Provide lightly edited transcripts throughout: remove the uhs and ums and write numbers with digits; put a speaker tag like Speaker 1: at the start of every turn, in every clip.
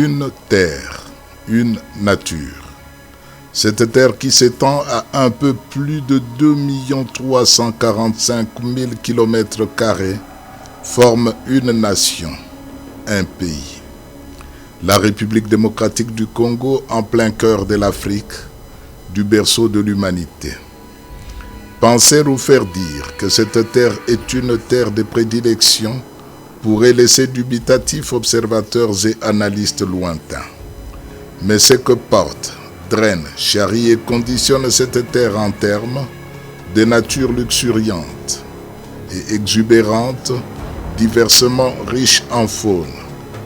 Speaker 1: Une terre, une nature. Cette terre qui s'étend à un peu plus de 2 345 000 km² forme une nation, un pays. La République démocratique du Congo en plein cœur de l'Afrique, du berceau de l'humanité. Penser ou faire dire que cette terre est une terre de prédilection pourrait laisser dubitatifs observateurs et analystes lointains. Mais ce que porte, draine, charrie et conditionne cette terre en termes de nature luxuriante et exubérante, diversement riche en faune,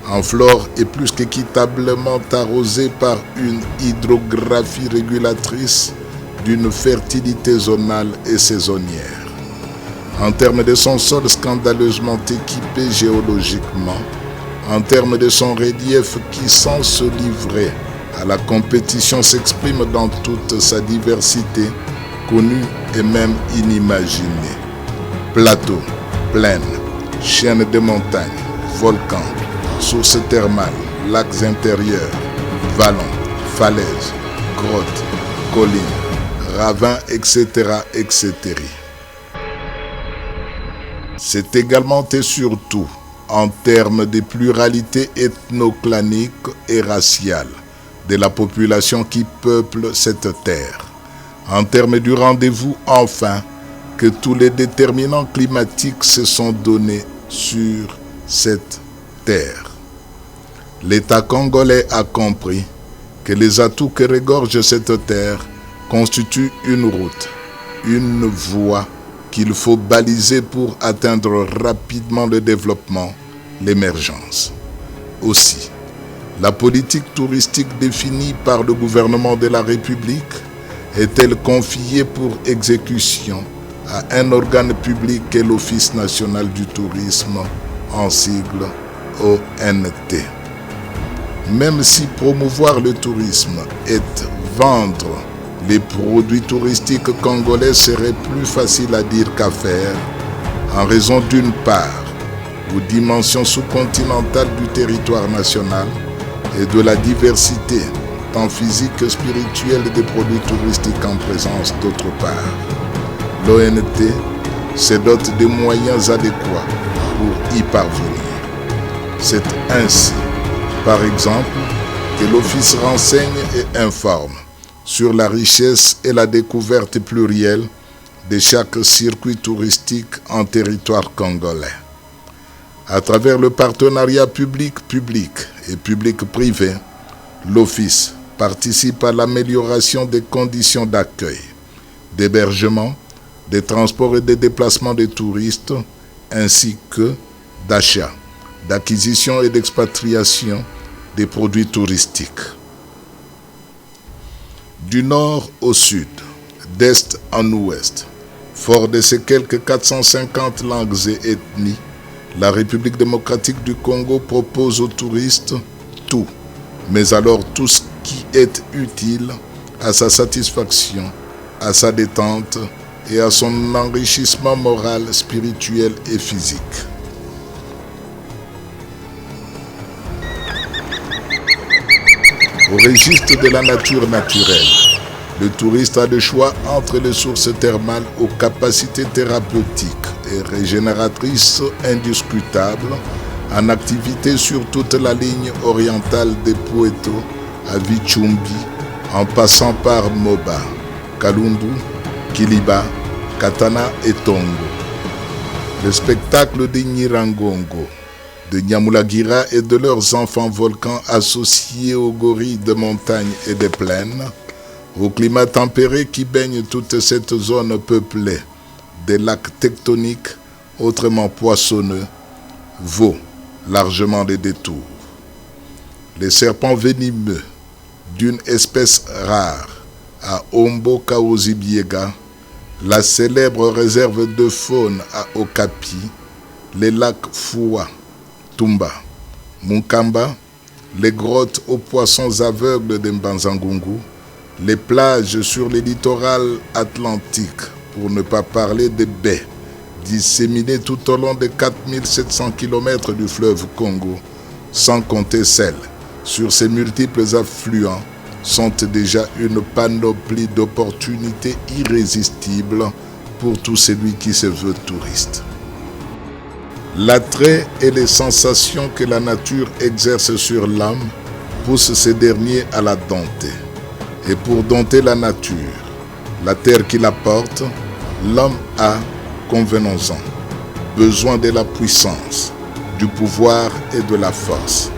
Speaker 1: en flore et plus qu'équitablement arrosée par une hydrographie régulatrice d'une fertilité zonale et saisonnière. En termes de son sol scandaleusement équipé géologiquement, en termes de son relief qui, sans se livrer à la compétition, s'exprime dans toute sa diversité, connue et même inimaginée. Plateaux, plaines, chaînes de montagnes, volcans, sources thermales, lacs intérieurs, vallons, falaises, grottes, collines, ravins, etc., etc. C'est également et surtout en termes de pluralité ethnoclanique et raciale de la population qui peuple cette terre. En termes du rendez-vous, enfin, que tous les déterminants climatiques se sont donnés sur cette terre. L'État congolais a compris que les atouts que regorge cette terre constituent une route, une voie qu'il faut baliser pour atteindre rapidement le développement, l'émergence. Aussi, la politique touristique définie par le gouvernement de la République est-elle confiée pour exécution à un organe public qu'est l'Office national du tourisme, en sigle ONT. Même si promouvoir le tourisme est vendre les produits touristiques congolais serait plus facile à dire qu'à faire, en raison d'une part aux dimensions sous-continentales du territoire national et de la diversité tant physique que spirituelle des produits touristiques en présence d'autre part. L'ONT se dote des moyens adéquats pour y parvenir. C'est ainsi, par exemple, que l'Office renseigne et informe sur la richesse et la découverte plurielle de chaque circuit touristique en territoire congolais. À travers le partenariat public-public et public-privé, l'Office participe à l'amélioration des conditions d'accueil, d'hébergement, des transports et des déplacements des touristes, ainsi que d'achat, d'acquisition et d'expatriation des produits touristiques. Du nord au sud, d'est en ouest, fort de ses quelques 450 langues et ethnies, la République démocratique du Congo propose aux touristes tout, mais alors tout ce qui est utile à sa satisfaction, à sa détente et à son enrichissement moral, spirituel et physique. Au registre de la nature naturelle, le touriste a le choix entre les sources thermales aux capacités thérapeutiques et régénératrices indiscutables en activité sur toute la ligne orientale des Poeto à Vichumbi, en passant par Moba, Kalundu, Kiliba, Katana et Tongo. Le spectacle des Nirangongo, de Nyamulagira et de leurs enfants volcans associés aux gorilles de montagne et de plaines, au climat tempéré qui baigne toute cette zone peuplée des lacs tectoniques autrement poissonneux, vaut largement des détours. Les serpents venimeux d'une espèce rare à Ombo Kaozibiega, la célèbre réserve de faune à Okapi, les lacs Foua, Tumba, Munkamba, les grottes aux poissons aveugles de Mbanzangungu, les plages sur les littorales atlantiques, pour ne pas parler des baies, disséminées tout au long des 4700 km du fleuve Congo, sans compter celles sur ces multiples affluents sont déjà une panoplie d'opportunités irrésistibles pour tout celui qui se veut touriste. L'attrait et les sensations que la nature exerce sur l'homme poussent ces derniers à la dompter. Et pour dompter la nature, la terre qui la porte, l'homme a, convenons-en, besoin de la puissance, du pouvoir et de la force.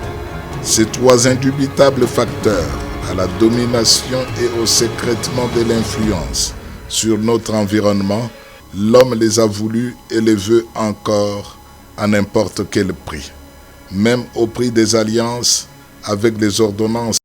Speaker 1: Ces trois indubitables facteurs à la domination et au sécrètement de l'influence sur notre environnement, l'homme les a voulus et les veut encore à n'importe quel prix, même au prix des alliances avec les ordonnances